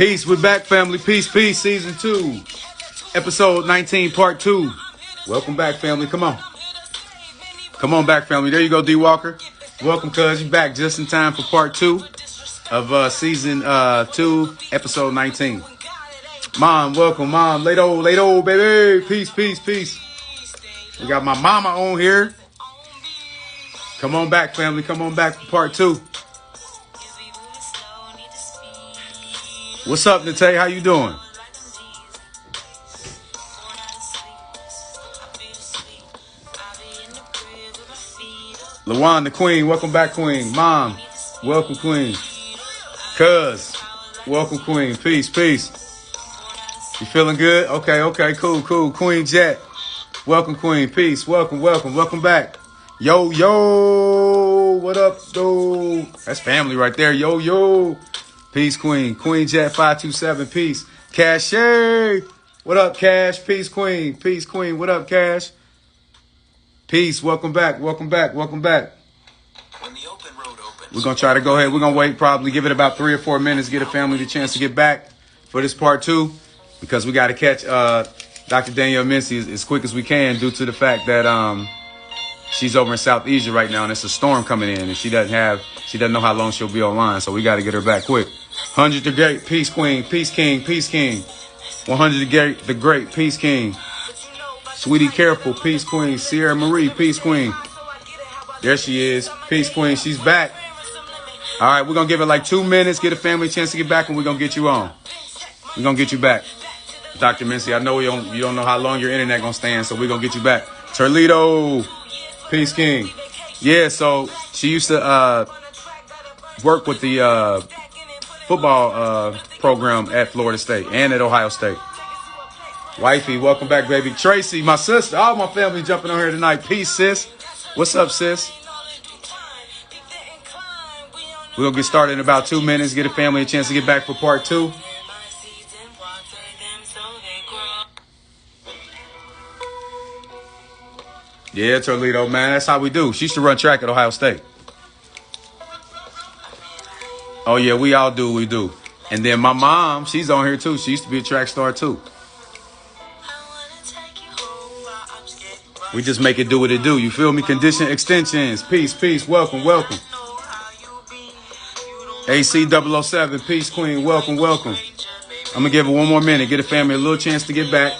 Peace, we're back, family. Peace, peace, season 2, episode 19, part 2. Welcome back, family. Come on. Come on back, family. There you go, D Walker. Welcome, cuz. You back just in time for part 2 of season 2, episode 19. Mom, welcome, Mom. Late old, baby. Peace, peace, peace. We got my mama on here. Come on back, family. Come on back for part 2. What's up, Nate? How you doing? LaWan, the queen. Welcome back, queen. Mom, welcome, queen. Cuz, welcome, queen. Peace, peace. You feeling good? Okay, cool. Queen Jet, welcome, queen. Peace, welcome back. Yo, what up, though? That's family right there. Yo. Peace, queen. Queen Jet 527, peace. Cashay, what up, Cash? Peace, queen. Peace, queen. What up, Cash? Peace, welcome back. When the open road opens, we're going to try to go ahead. We're going to wait, probably give it about 3 or 4 minutes, get a family the chance to get back for this part 2, because we got to catch Dr. Danielle Mincy as quick as we can, due to the fact that she's over in South Asia right now, and it's a storm coming in, and she doesn't know how long she'll be online, so we got to get her back quick. 100 the Great, peace queen, peace king. 100 the Great, peace king. Sweetie Careful, peace queen. Sierra Marie, peace queen. There she is, peace queen. She's back. All right, we're going to give it like 2 minutes, get a family a chance to get back, and we're going to get you on. We're going to get you back. Dr. Mincy, I know you don't know how long your internet going to stand, so we're going to get you back. Turlito, peace king. Yeah, so she used to work with the football program at Florida State and at Ohio State. Wifey, welcome back, baby. Tracy, my sister, all my family jumping on here tonight. Peace, sis. What's up, sis? We're going to get started in about 2 minutes, get a family a chance to get back for part 2. Yeah, Toledo, man, that's how we do. She used to run track at Ohio State. Oh, yeah, we all do, we do. And then my mom, she's on here, too. She used to be a track star, too. We just make it do what it do. You feel me? Condition extensions. Peace. Welcome. AC 007. Peace, queen. Welcome. I'm going to give it 1 more minute. Get a family a little chance to get back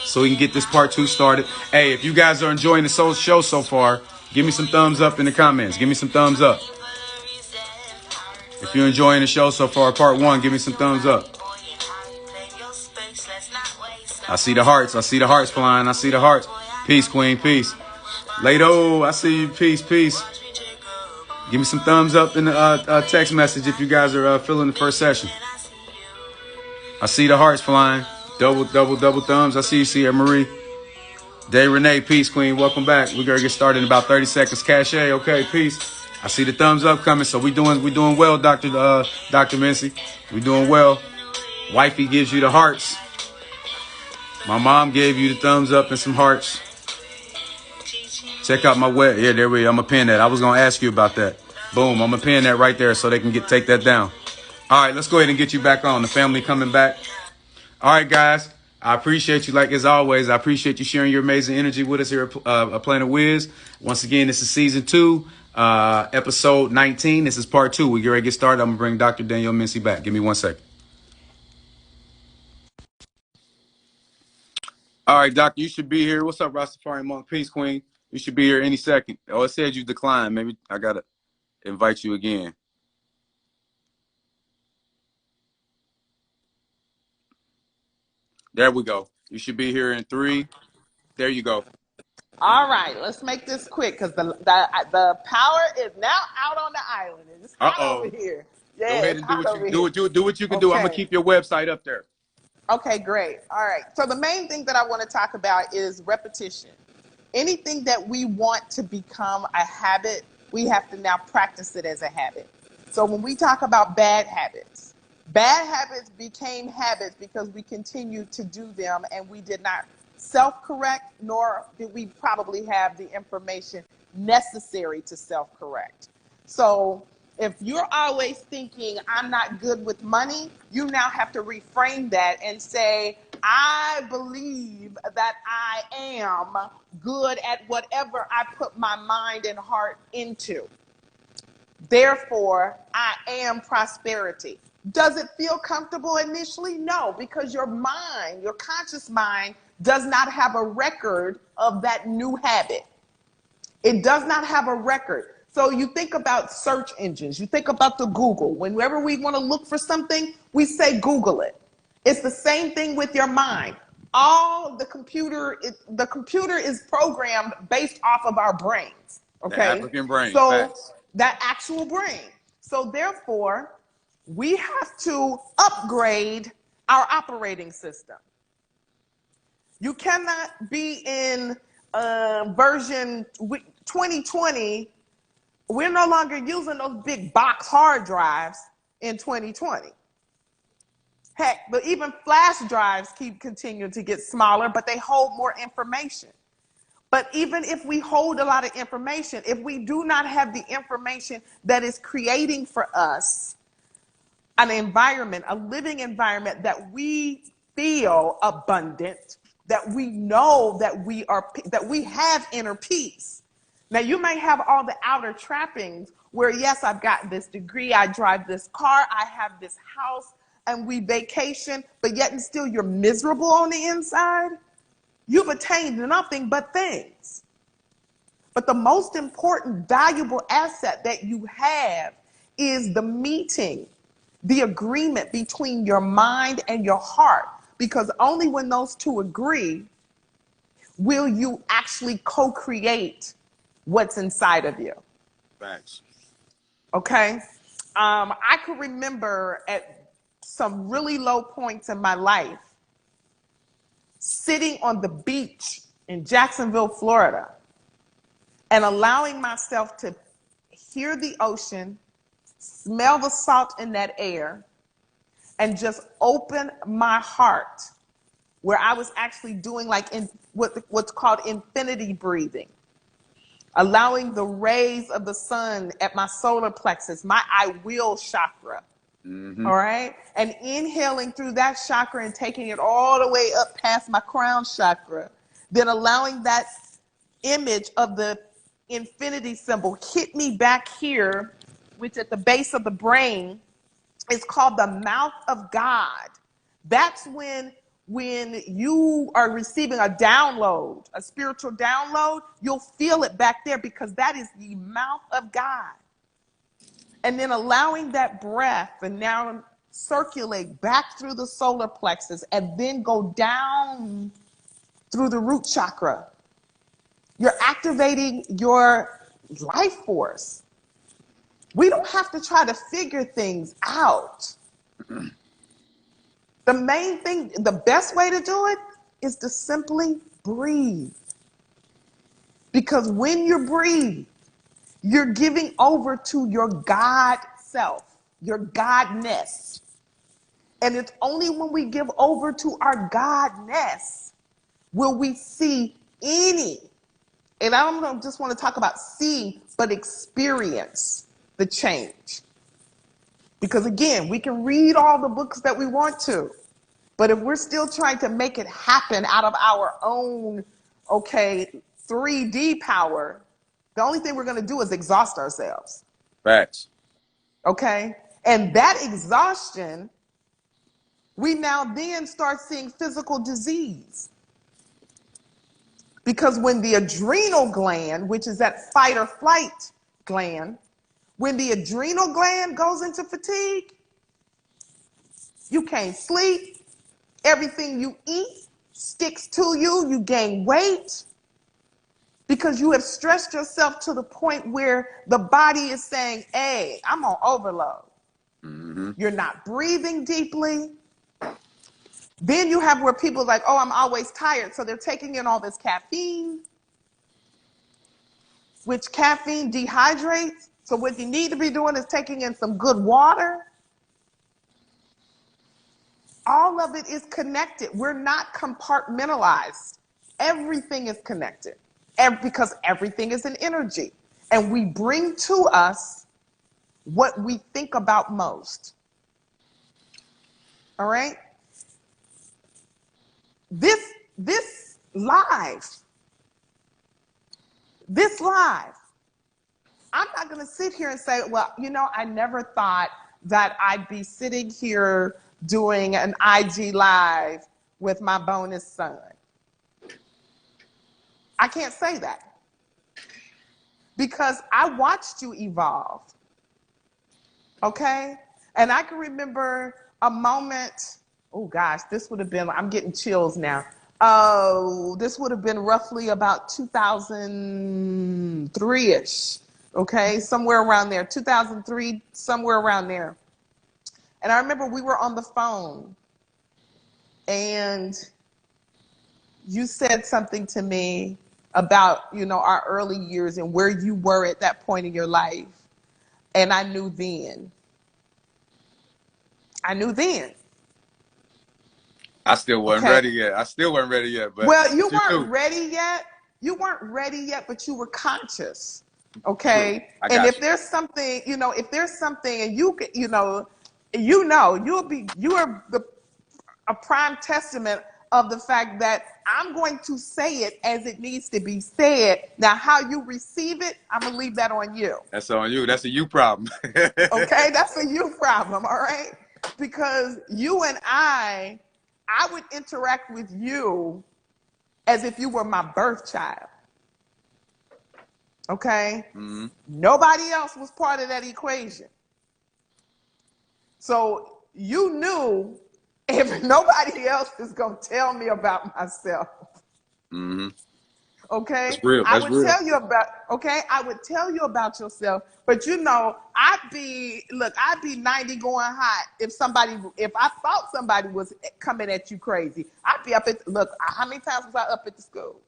so we can get this part 2 started. Hey, if you guys are enjoying the show so far, give me some thumbs up in the comments. Give me some thumbs up. If you're enjoying the show so far, part 1, give me some thumbs up. I see the hearts flying. I see the hearts. Peace, queen, peace. Lado, I see you, peace. Give me some thumbs up in the text message if you guys are feeling the first session. I see the hearts flying. Double thumbs. I see you, Sierra Marie. Day Renee, peace, queen. Welcome back. We're gonna get started in about 30 seconds. Cache, okay, peace. I see the thumbs up coming, so we doing well, Dr. Mincy. We doing well. Wifey gives you the hearts. My mom gave you the thumbs up and some hearts. Check out my web. Yeah, there we go. I'm going to pin that. I was going to ask you about that. Boom. I'm going to pin that right there so they can take that down. All right, let's go ahead and get you back on. The family coming back. All right, guys. I appreciate you, like as always. I appreciate you sharing your amazing energy with us here at Planet Wiz. Once again, this is season 2, episode 19. This is part 2. We get ready to get started. I'm going to bring Dr. Danielle Mincy back. Give me 1 second. All right, Doctor, you should be here. What's up, Rastafari Monk? Peace, queen. You should be here any second. Oh, it said you declined. Maybe I got to invite you again. There we go. You should be here in 3. There you go. All right, let's make this quick because the power is now out on the island. It's hot over here. Yeah, go ahead and do what you can do. I'm going to keep your website up there. Okay, great. All right. So the main thing that I want to talk about is repetition. Anything that we want to become a habit, we have to now practice it as a habit. So when we talk about bad habits became habits because we continued to do them and we did not self-correct, nor did we probably have the information necessary to self-correct. So If you're always thinking, I'm not good with money, you now have to reframe that and say, I believe that I am good at whatever I put my mind and heart into. Therefore, I am prosperity. Does it feel comfortable initially? No, because your mind, your conscious mind, does not have a record of that new habit. It does not have a record. So you think about search engines, you think about the Google. Whenever we want to look for something, we say Google it. It's the same thing with your mind. The computer is programmed based off of our brains. The Okay. African brain. So Facts. that actual brain. So therefore, we have to upgrade our operating system. You cannot be in version 2020. We're no longer using those big box hard drives in 2020. Heck, but even flash drives keep continuing to get smaller, but they hold more information. But even if we hold a lot of information, if we do not have the information that is creating for us an environment, a living environment that we feel abundant, that we know that we have inner peace. Now you may have all the outer trappings where, yes, I've got this degree, I drive this car, I have this house, and we vacation, but yet and still you're miserable on the inside. You've attained nothing but things. But the most important, valuable asset that you have is the meeting, the agreement between your mind and your heart. Because only when those two agree will you actually co-create what's inside of you. Facts. Okay? I could remember at some really low points in my life, sitting on the beach in Jacksonville, Florida, and allowing myself to hear the ocean, smell the salt in that air, and just open my heart, where I was actually doing like what's called infinity breathing, allowing the rays of the sun at my solar plexus, my I will chakra. All right. And inhaling through that chakra and taking it all the way up past my crown chakra. Then allowing that image of the infinity symbol hit me back here, which at the base of the brain is called the mouth of God. That's when you are receiving a download, a spiritual download, you'll feel it back there because that is the mouth of God. And then allowing that breath and now circulate back through the solar plexus and then go down through the root chakra. You're activating your life force. We don't have to try to figure things out. The main thing, the best way to do it is to simply breathe. Because when you breathe, you're giving over to your God self, your Godness. And it's only when we give over to our Godness will we see any, and I don't just want to talk about see, but experience the change. Because again, we can read all the books that we want to, but if we're still trying to make it happen out of our own, 3D power, the only thing we're going to do is exhaust ourselves. Facts. Okay? And that exhaustion, we now then start seeing physical disease. Because when the adrenal gland, which is that fight or flight gland, when the adrenal gland goes into fatigue, you can't sleep. Everything you eat sticks to you. You gain weight. Because you have stressed yourself to the point where the body is saying, hey, I'm on overload. You're not breathing deeply. Then you have where people are like, oh, I'm always tired. So they're taking in all this caffeine, which caffeine dehydrates. So what you need to be doing is taking in some good water. All of it is connected. We're not compartmentalized. Everything is connected. Because everything is an energy. And we bring to us what we think about most. All right? This live, I'm not going to sit here and say, well, I never thought that I'd be sitting here doing an IG live with my bonus son. I can't say that because I watched you evolve. Okay? And I can remember a moment, oh gosh, this would have been, I'm getting chills now. Oh, this would have been roughly about 2003-ish. Okay, somewhere around there, 2003, somewhere around there. And I remember we were on the phone and you said something to me about, our early years and where you were at that point in your life. And I knew then. I still wasn't ready yet. But well, you weren't ready yet. You weren't ready yet, but you were conscious. Okay. And if there's something, and you are a prime testament of the fact that I'm going to say it as it needs to be said. Now, how you receive it, I'm going to leave that on you. That's on you. That's a you problem. Okay. That's a you problem. All right. Because you and I would interact with you as if you were my birth child. Okay? Mm-hmm. Nobody else was part of that equation. So you knew if nobody else is going to tell me about myself. Mm-hmm. Okay? That's real. I would tell you about yourself, but I'd be 90 going hot if I thought somebody was coming at you crazy. I'd be up at, how many times was I up at the school?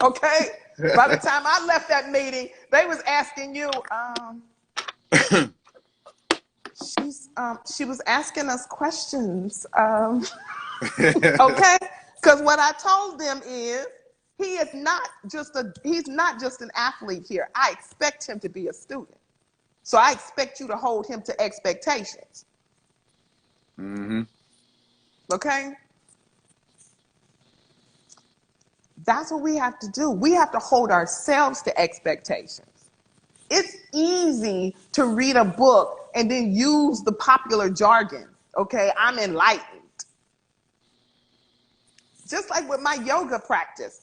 Okay? By the time I left that meeting, they was asking you, she was asking us questions. Okay? Because what I told them is he's not just an athlete here. I expect him to be a student. So I expect you to hold him to expectations. Mm-hmm. Okay? That's what we have to do. We have to hold ourselves to expectations. It's easy to read a book and then use the popular jargon. Okay? I'm enlightened. Just like with my yoga practice,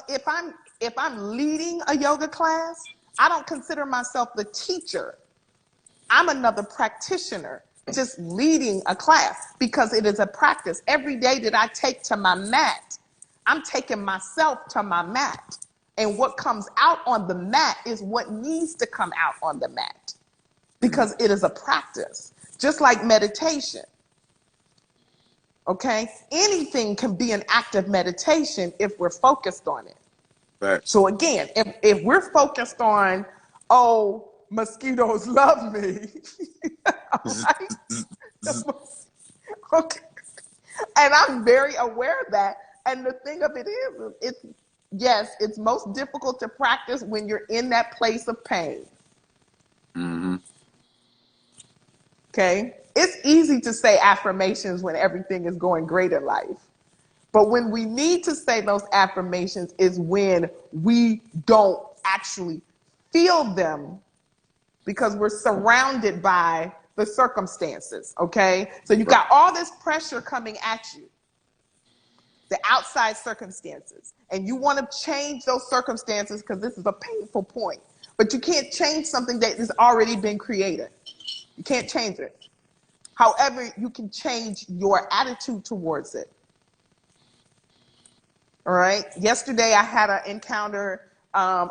if I'm leading a yoga class, I don't consider myself the teacher. I'm another practitioner just leading a class because it is a practice. Every day that I take to my mat, I'm taking myself to my mat. And what comes out on the mat is what needs to come out on the mat because it is a practice, just like meditation. Okay? Anything can be an act of meditation if we're focused on it. Right. So again, if we're focused on, oh, mosquitoes love me, right? Okay. And I'm very aware of that. And the thing of it is, it's most difficult to practice when you're in that place of pain. Mm-hmm. Okay? It's easy to say affirmations when everything is going great in life. But when we need to say those affirmations is when we don't actually feel them because we're surrounded by the circumstances, okay? So you've got all this pressure coming at you, the outside circumstances, and you want to change those circumstances because this is a painful point. But you can't change something that has already been created. You can't change it. However, you can change your attitude towards it. All right. Yesterday, I had an encounter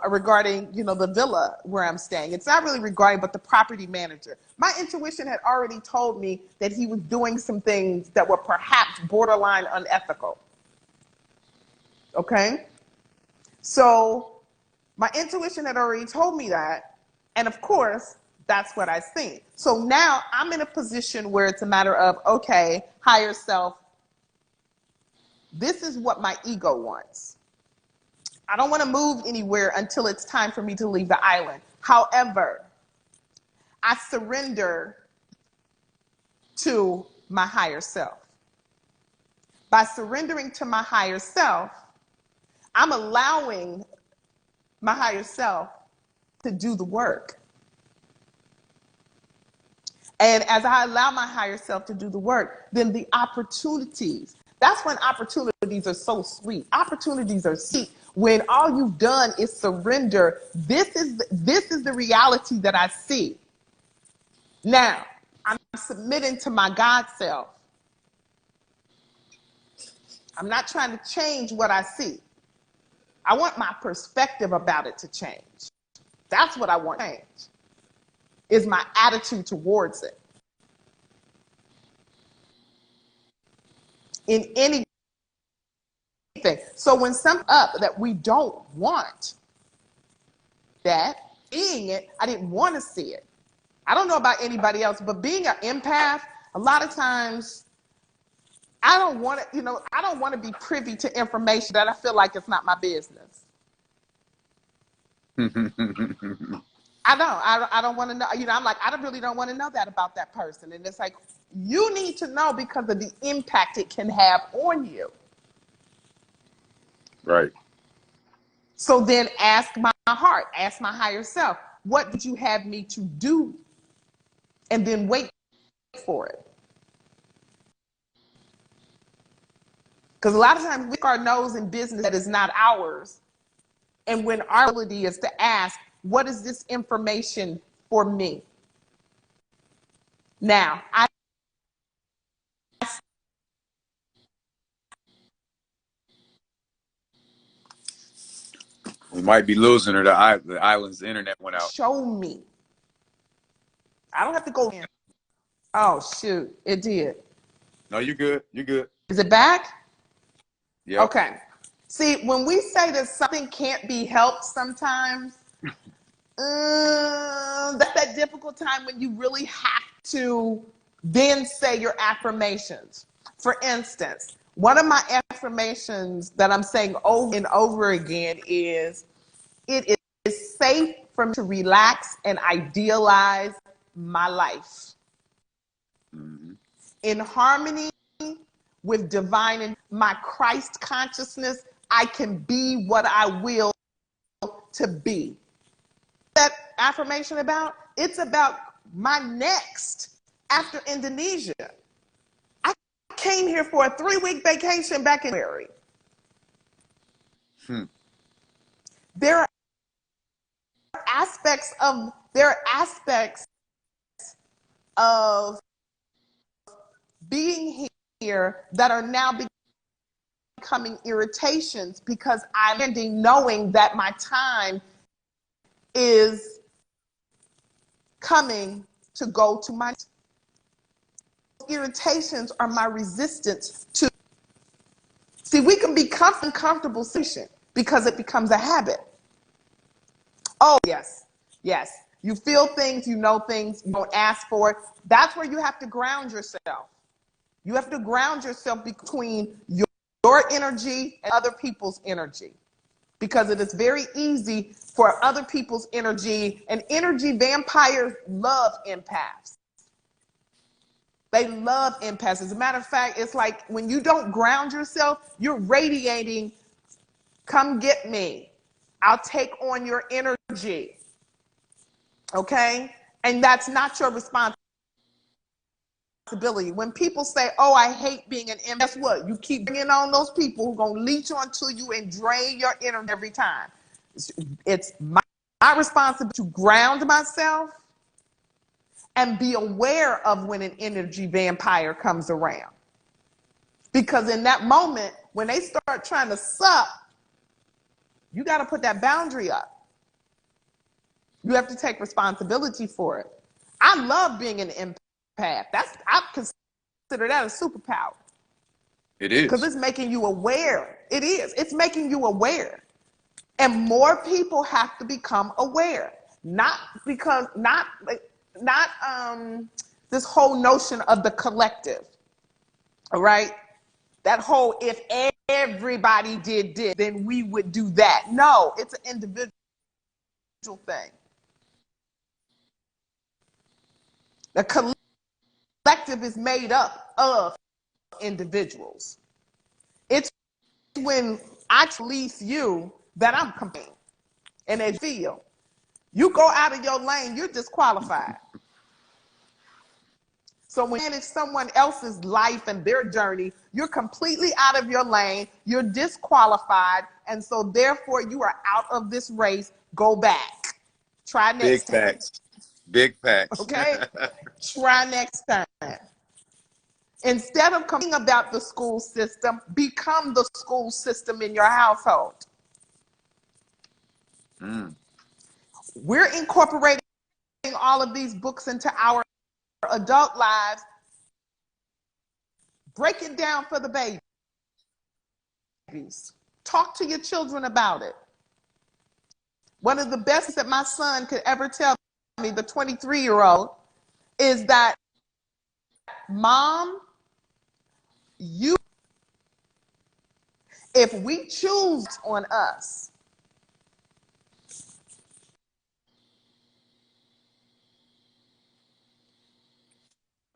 regarding, the villa where I'm staying. It's not really regarding, but the property manager. My intuition had already told me that he was doing some things that were perhaps borderline unethical. Okay. So my intuition had already told me that. And of course, that's what I see. So now I'm in a position where it's a matter of, okay, higher self, this is what my ego wants. I don't want to move anywhere until it's time for me to leave the island. However, I surrender to my higher self. By surrendering to my higher self, I'm allowing my higher self to do the work. And as I allow my higher self to do the work, then the opportunities, that's when opportunities are so sweet. Opportunities are sweet when all you've done is surrender. This is the reality that I see. Now, I'm submitting to my God self. I'm not trying to change what I see. I want my perspective about it to change. That's what I want to change, is my attitude towards it. In anything. So when something up that we don't want, that seeing it, I didn't want to see it. I don't know about anybody else, but being an empath, a lot of times I don't want to, I don't want to be privy to information that I feel like it's not my business. I don't want to know, I'm like, I really don't want to know that about that person. And it's like, you need to know because of the impact it can have on you. Right. So then ask my heart, ask my higher self, what did you have me to do? And then wait for it. Because a lot of times we stick our nose in business that is not ours. And when our ability is to ask, what is this information for me? Now, We might be losing her. The island's internet went out. show me. I don't have to go in. Oh, shoot. It did. No, you're good. You're good. Is it back? Yeah. Okay. See, when we say that something can't be helped sometimes, that's that difficult time when you really have to then say your affirmations. For instance, one of my affirmations that I'm saying over and over again is, it is safe for me to relax and idealize my life. Mm-hmm. In harmony with divine and my Christ consciousness, I can be what I will to be. That affirmation about? It's about my next after Indonesia. I came here for a 3-week vacation back in February. There are aspects of being here that are now becoming irritations because I'm ending knowing that my time is coming to go to my irritations are my resistance to. See, we can become uncomfortable because it becomes a habit. Oh, yes. You feel things, you know things, you don't ask for it. That's where you have to ground yourself. You have to ground yourself between your energy and other people's energy. Because it is very easy for other people's energy, and energy vampires love empaths. They love empaths. As a matter of fact, it's like when you don't ground yourself, you're radiating, come get me. I'll take on your energy. Okay? And that's not your responsibility. When people say, oh, I hate being an empath, guess what? You keep bringing on those people who are going to leech onto you and drain your energy every time. It's my responsibility to ground myself and be aware of when an energy vampire comes around. Because in that moment, when they start trying to suck, you got to put that boundary up. You have to take responsibility for it. I love being an empath. I consider that a superpower. It is. Because it's making you aware. It is. It's making you aware. And more people have to become aware. Not this whole notion of the collective. All right? That whole if everybody did this, then we would do that. No, it's an individual thing. The collective is made up of individuals. It's when I release you that I'm complaining and they feel. You go out of your lane, you're disqualified. So when you manage someone else's life and their journey, you're completely out of your lane, you're disqualified, and so therefore you are out of this race. Go back. Try next time. Big facts. Big facts. Okay? Try next time. Instead of complaining about the school system, become the school system in your household. We're incorporating all of these books into our adult lives. Break it down for the babies. Talk to your children about it. One of the best that my son could ever tell me, the 23-year-old, is that, Mom, if we choose on us,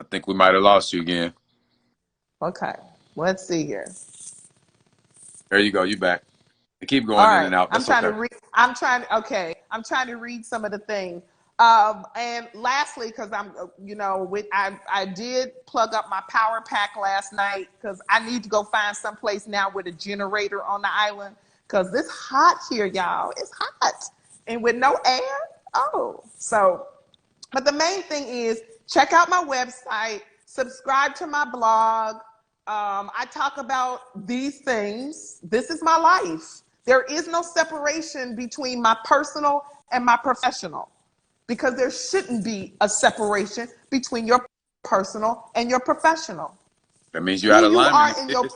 I think we might have lost you again. okay, let's see here. There you go. You back. Keep going All in right, and out. I'm That's trying okay. to read. I'm trying to read some of the things. And lastly, because I did plug up my power pack last night because I need to go find someplace now with a generator on the island because it's hot here, y'all. It's hot, and with no air. But the main thing is check out my website, subscribe to my blog. I talk about these things. This is my life. There is no separation between my personal and my professional because there shouldn't be a separation between your personal and your professional. That means you're out of alignment.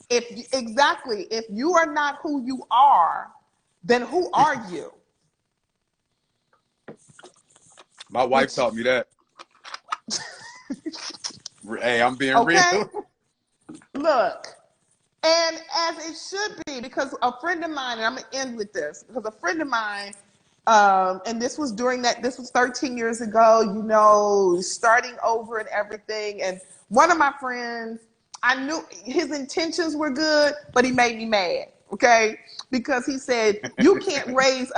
If you are not who you are, then who are you? My wife taught me that. Hey, I'm being real. Look, and as it should be, because a friend of mine, and I'm going to end with this, because a friend of mine, and this was 13 years ago, starting over and everything. And one of my friends, I knew his intentions were good, but he made me mad, okay? Because he said, you can't raise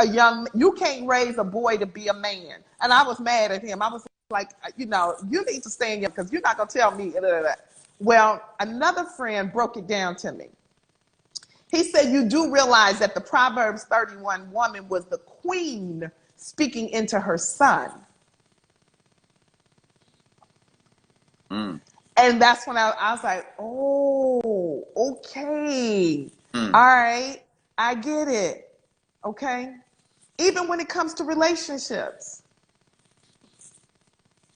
a boy to be a man. And I was mad at him. I was like, you need to stay in your, because you're not going to tell me. Well, another friend broke it down to me. He said, you do realize that the Proverbs 31 woman was the queen speaking into her son. And that's when I was like, oh, okay. All right. I get it. Okay. Even when it comes to relationships.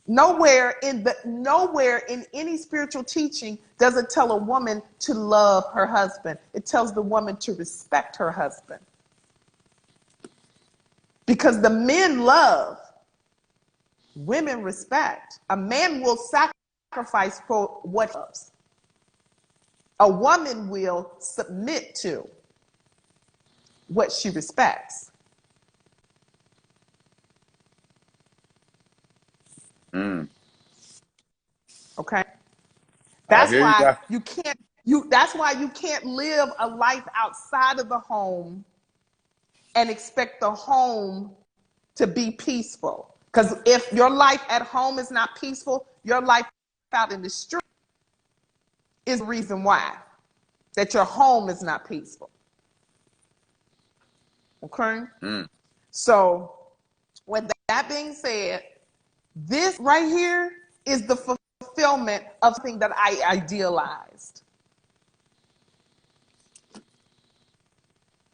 Nowhere in any spiritual teaching does it tell a woman to love her husband. It tells the woman to respect her husband. Because the men love, women respect. A man will sacrifice for what he loves. A woman will submit to what she respects. Okay. That's why you can't live a life outside of the home and expect the home to be peaceful. Because if your life at home is not peaceful, your life out in the street is the reason why that your home is not peaceful. Okay? So with that being said, this right here is the fulfillment of something that I idealized.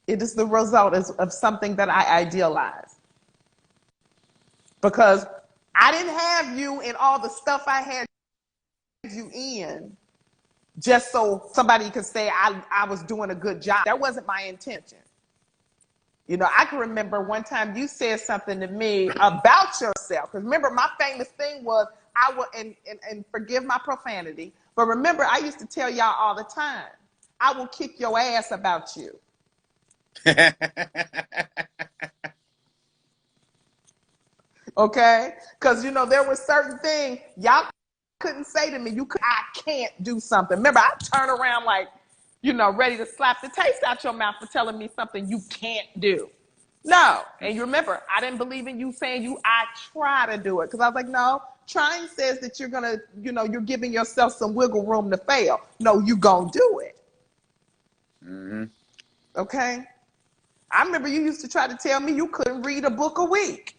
It is the result of something that I idealized. Because I didn't have you in all the stuff I had you in just so somebody could say I was doing a good job. That wasn't my intention. I can remember one time you said something to me about yourself. Because remember, my famous thing was, and forgive my profanity, but remember, I used to tell y'all all the time, I will kick your ass about you. Okay? Because, you know, there were certain things y'all couldn't say to me. I can't do something. Remember, I turn around like, you know, ready to slap the taste out your mouth for telling me something you can't do. No. And you remember, I didn't believe in you saying I try to do it. Because I was like, no, trying says that you're going to, you know, you're giving yourself some wiggle room to fail. No, you going to do it. Mm-hmm. Okay? I remember you used to try to tell me you couldn't read a book a week.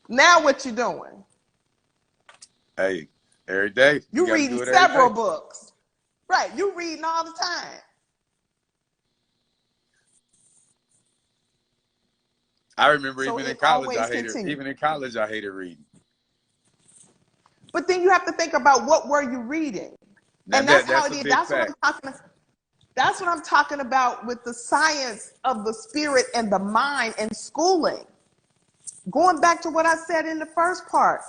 Now what you doing? Hey, every day. You reading several books. Right. You reading all the time. I remember So even in it college always I hated continues. even in college I hated reading. But then you have to think about what were you reading? Now And that's how that's it a is. big fact. That's what I'm talking about with the science of the spirit and the mind and schooling. Going back to what I said in the first part,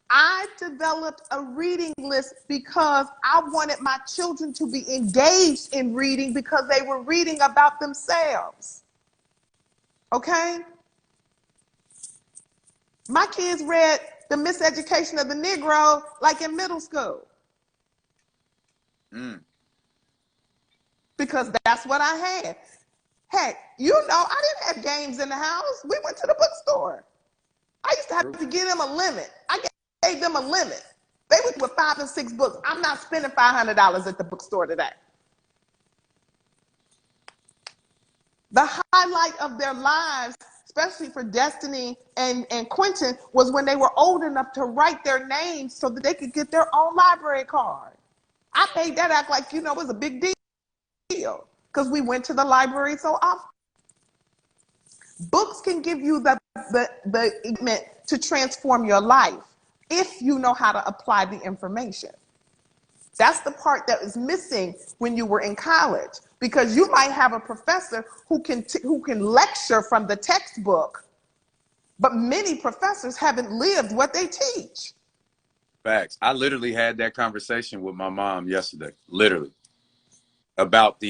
I developed a reading list because I wanted my children to be engaged in reading because they were reading about themselves. Okay? My kids read The Miseducation of the Negro like in middle school. Mm. Because that's what I had. Heck, you know, I didn't have games in the house. We went to the bookstore. I used to have to give them a limit. I gave them a limit. They went with 5 and 6 books. I'm not spending $500 at the bookstore today. The highlight of their lives, especially for Destiny and Quentin, was when they were old enough to write their names so that they could get their own library card. I made that act like, you know, it was a big deal because we went to the library so often. Books can give you the equipment to transform your life if you know how to apply the information. That's the part that is missing when you were in college, because you might have a professor who can lecture from the textbook, but many professors haven't lived what they teach. Facts. I literally had that conversation with my mom yesterday. Literally. About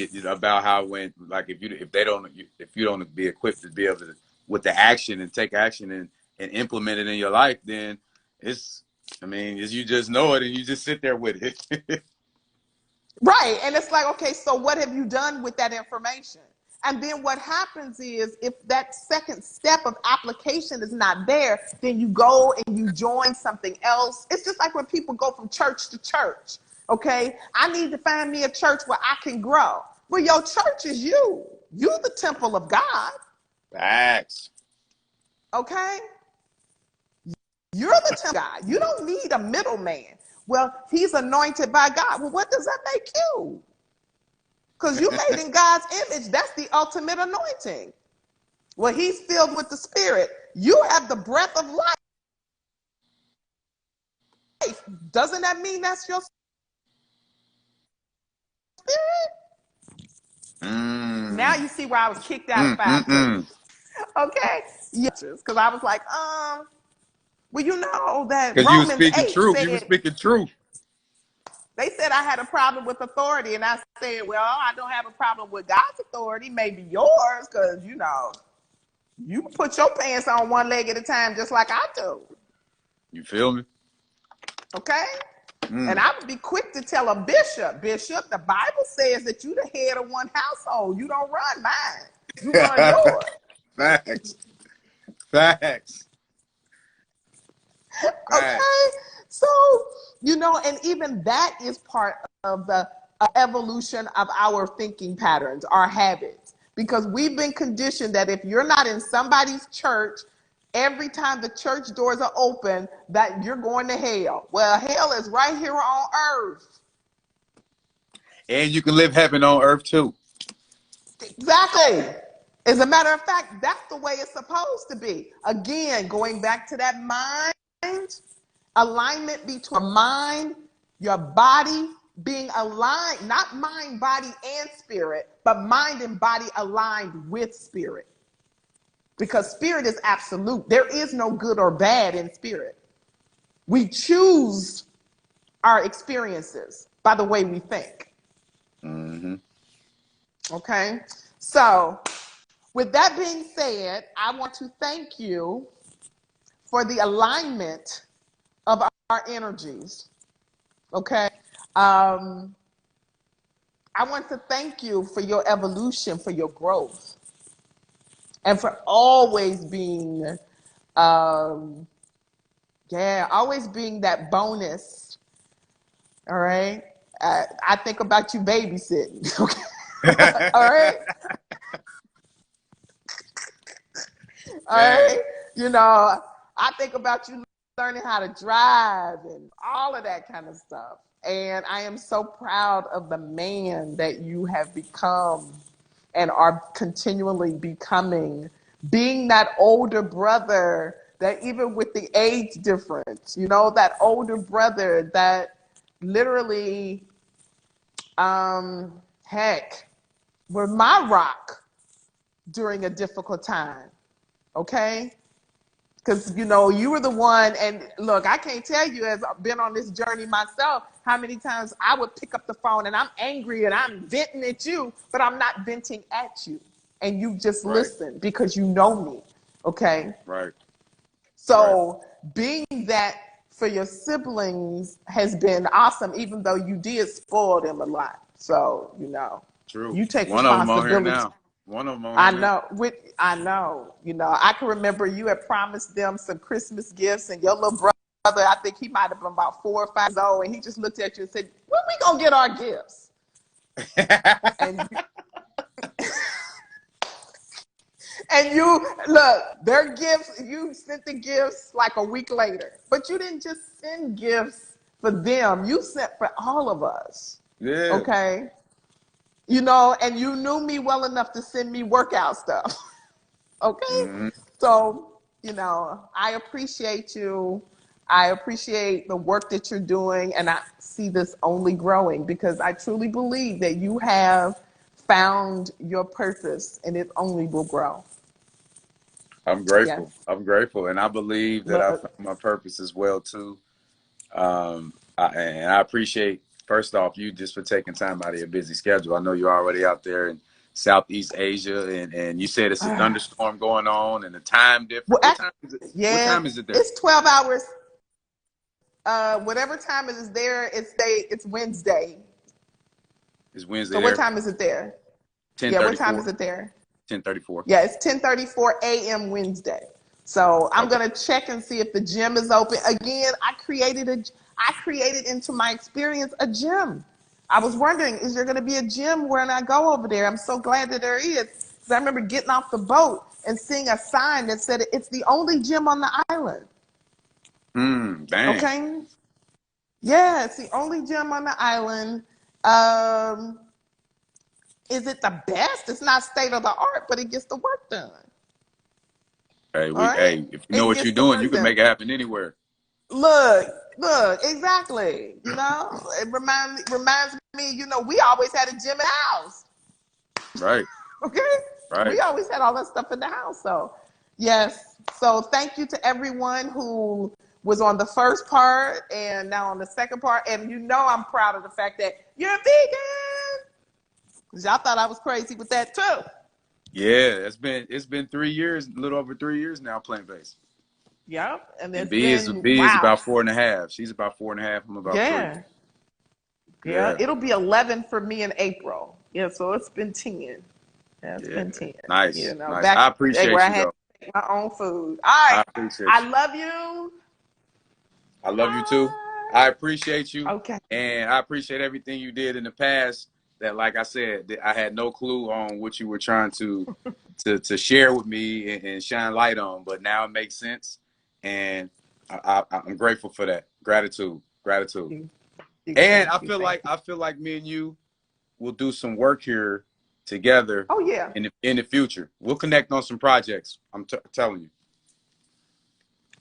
how when, like, if you don't be equipped to be able to with the action and take action and implement it in your life, then it's you just know it and you just sit there with it. Right. And it's like, okay, so what have you done with that information? And then what happens is if that second step of application is not there, then you go and you join something else. It's just like when people go from church to church. Okay, I need to find me a church where I can grow. Well, your church is you. You're the temple of God. Facts. Okay? You're the temple of God. You don't need a middleman. Well, he's anointed by God. Well, what does that make you? Because you made in God's image. That's the ultimate anointing. Well, he's filled with the Spirit. You have the breath of life. Doesn't that mean that's your spirit? Now you see where I was kicked out of 5 Okay? Yes. Because I was like, well, you know that Because you were Romans speaking 8 truth. You were said, speaking truth. they said I had a problem with authority. And I said, well, I don't have a problem with God's authority, maybe yours, because, you know, you put your pants on one leg at a time just like I do. You feel me? Okay? And I would be quick to tell a bishop, the Bible says that you're the head of one household. You don't run mine. You run yours. Facts. Facts. Okay? So, you know, and even that is part of the evolution of our thinking patterns, our habits. Because we've been conditioned that if you're not in somebody's church, every time the church doors are open, that you're going to hell. Well, hell is right here on earth. And you can live heaven on earth too. Exactly. As a matter of fact, that's the way it's supposed to be. Again, going back to that mind, alignment between mind, your body being aligned, not mind, body, and spirit, but mind and body aligned with spirit. Because spirit is absolute. There is no good or bad in spirit. We choose our experiences by the way we think. Mm-hmm. Okay? So, with that being said, I want to thank you for the alignment of our energies. Okay? Um, I want to thank you for your evolution, for your growth, and for always being, um, always being that bonus. All right? I think about you babysitting. Okay? All right? All Man, right? You know, I think about you learning how to drive and all of that kind of stuff. And I am so proud of the man that you have become and are continually becoming, being that older brother that even with the age difference, you know, that older brother that literally, heck, were my rock during a difficult time. Okay? Because, you know, you were the one, and look, I can't tell you, as I've been on this journey myself, how many times I would pick up the phone and I'm angry and I'm venting at you, but I'm not venting at you. And you just right, listen because you know me. Okay? right, right. So being that for your siblings has been awesome, even though you did spoil them a lot. So, you know, True. you take One of them on here responsibility. now. One of them on I here now. know. I know. You know, I can remember you had promised them some Christmas gifts, and your little brother, I think he might have been about 4 or 5 years old, and he just looked at you and said, "When we gonna get our gifts?" And you look, their gifts. You sent the gifts like a week later, but you didn't just send gifts for them. You sent for all of us. Yeah. Okay. You know, and you knew me well enough to send me workout stuff. Okay? Mm-hmm. So, you know, I appreciate you. I appreciate the work that you're doing, and I see this only growing because I truly believe that you have found your purpose and it only will grow. I'm Yes. grateful. I'm grateful. And I believe that I Look, found my purpose as well too. And I appreciate, first off, you just for taking time out of your busy schedule. I know you're already out there in Southeast Asia, and you said it's a thunderstorm going on and the time well, difference. What time is it? What yeah, time is it there? it's 12 hours. Whatever time it is there, it's Wednesday. It's Wednesday So what there. time is it there? Yeah, what time 10:34. is it there? 10:34. Yeah, it's 10:34 a.m. Wednesday. So I'm Okay. gonna check and see if the gym is open. Again, I created into my experience a gym. I was wondering, is there gonna be a gym when I go over there? I'm so glad that there is. Because I remember getting off the boat and seeing a sign that said it's the only gym on the island. Dang. Okay? Yeah, it's the only gym on the island. Um, is it the best? It's not state of the art, but it gets the work done. All right? Hey, if you know It what gets you're the doing, you work can done. make it happen anywhere. Look, look, exactly. You know, it reminds me. You know, we always had a gym in the house. Right. Okay, Right. we always had all that stuff in the house. So, yes. So, thank you to everyone who was on the first part and now on the second part. And you know, I'm proud of the fact that you're a vegan. 'Cause y'all thought I was crazy with that too. Yeah, it's been 3 years, a little over 3 years now playing bass. Yep. And And it's B is wow. about 4.5. She's about 4.5. I'm about three. Yeah. Yeah. Yeah, It'll be 11 for me in April. Yeah. So it's been 10. Yeah, it's yeah. been 10. You Nice, know, nice. I back in the day where appreciate I you had though. to make my own food. All right. I appreciate I you. love you. I love you too. Bye. I appreciate you, Okay. and I appreciate everything you did in the past. That, like I said, that I had no clue on what you were trying to share with me and shine light on, but now it makes sense, and I'm grateful for that. Gratitude, gratitude. You, you, And thank you. Thank you. I feel like me and you will do some work here together Oh, yeah. in the future. We'll connect on some projects. I'm telling you.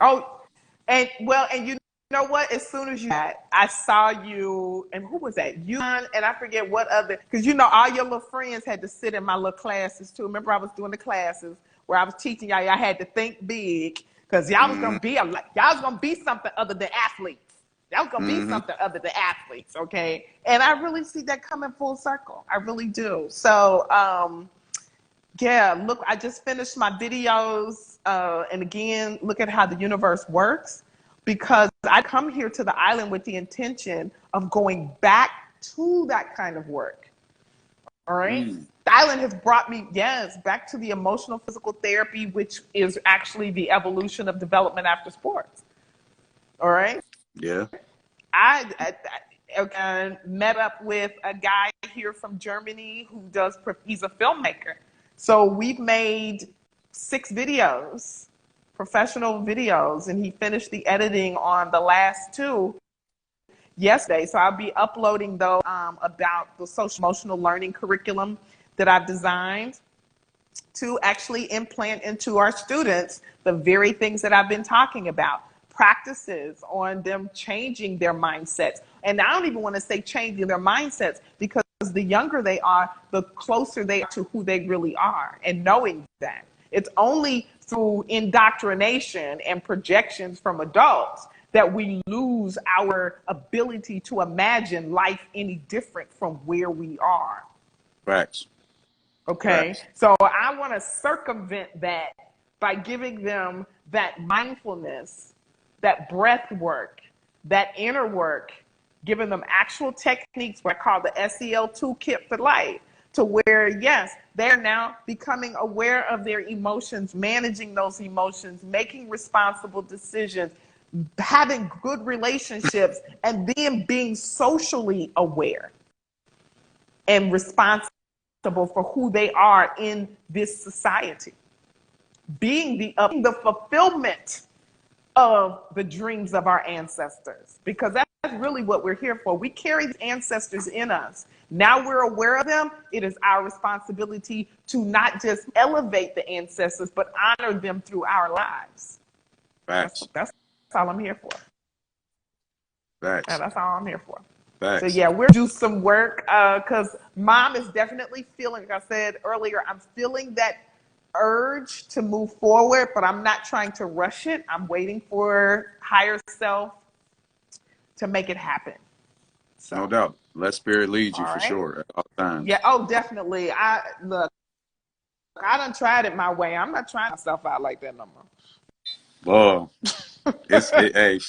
Oh, and well, and you know what? As soon as I saw you, and who was that? You and I forget what other, because you know all your little friends had to sit in my little classes too. Remember, I was doing the classes where I was teaching y'all. Y'all had to think big because y'all was Hmm. gonna be y'all was gonna be something other than athletes. That was gonna be Mm-hmm. something other than athletes, okay? And I really see that coming full circle. I really do. So yeah, look, I just finished my videos, and again, look at how the universe works, because I come here to the island with the intention of going back to that kind of work. All right. Mm. The island has brought me, yes, back to the emotional physical therapy, which is actually the evolution of development after sports. All right. Yeah. I met up with a guy here from Germany who does, he's a filmmaker. So we've made 6 videos, professional videos, and he finished the editing on the last 2 yesterday. So I'll be uploading those, about the social emotional learning curriculum that I've designed to actually implant into our students the very things that I've been talking about. Practices on them changing their mindsets. And I don't even want to say changing their mindsets, because the younger they are, the closer they are to who they really are, and knowing that. It's only through indoctrination and projections from adults that we lose our ability to imagine life any different from where we are. Facts. Okay. Facts. So I want to circumvent that by giving them that mindfulness, that breath work, that inner work, giving them actual techniques, what I call the SEL toolkit for life, to where, yes, they're now becoming aware of their emotions, managing those emotions, making responsible decisions, having good relationships, and then being socially aware and responsible for who they are in this society, being the fulfillment of the dreams of our ancestors, because that's really what we're here for. We carry the ancestors in us. Now we're aware of them. It is our responsibility to not just elevate the ancestors, but honor them through our lives. Facts. That's all I'm here for. Facts. Yeah, that's all I'm here for. Facts. So yeah, we'll do some work, because mom is definitely feeling, like I said earlier, I'm feeling that urge to move forward, but I'm not trying to rush it. I'm waiting for higher self to make it happen. So, No doubt. Let spirit lead you all for right. sure at all times. Yeah. Oh, definitely. I done tried it my way. I'm not trying myself out like that no more. Whoa. Hey,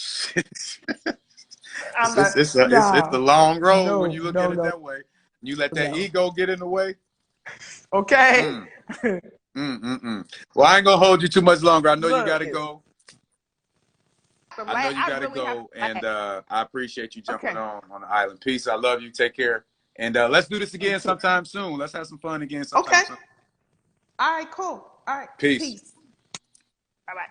I'm not. it's a No. long road when No. you look No. at it No. that way. You let that No. ego get in the way. Okay. Well, I ain't gonna hold you too much longer. I know you Look. gotta go. I know you gotta really go, and I appreciate you jumping Okay. on the island. Peace. I love you. Take care. And let's do this again sometime soon. Let's have some fun again sometime Okay. soon. All right. Cool. All right. Peace. Peace. Bye bye.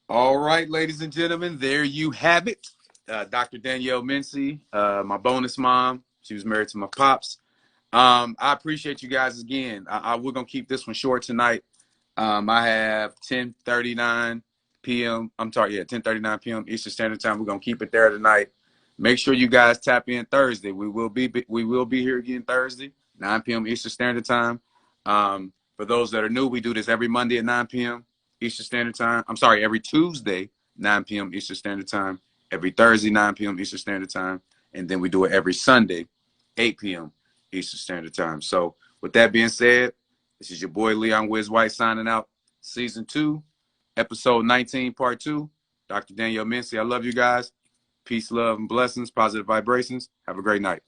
All right, ladies and gentlemen, there you have it. Dr. Danielle Mincy, my bonus mom. She was married to my pops. I appreciate you guys again. We're gonna keep this one short tonight. I have 10:39 p.m. I'm sorry, yeah, 10:39 p.m. Eastern Standard Time. We're gonna keep it there tonight. Make sure you guys tap in Thursday. We will be here again Thursday, 9 p.m. Eastern Standard Time. For those that are new, we do this every Monday at 9 p.m. Eastern Standard Time. I'm sorry, every Tuesday, 9 p.m. Eastern Standard Time. Every Thursday, 9 p.m. Eastern Standard Time. And then we do it every Sunday, 8 p.m. Eastern Standard Time. So with that being said, this is your boy Leon Wiz White signing out. Season 2, episode 19, part 2. Dr. Danielle Mincy, I love you guys. Peace, love, and blessings, positive vibrations. Have a great night.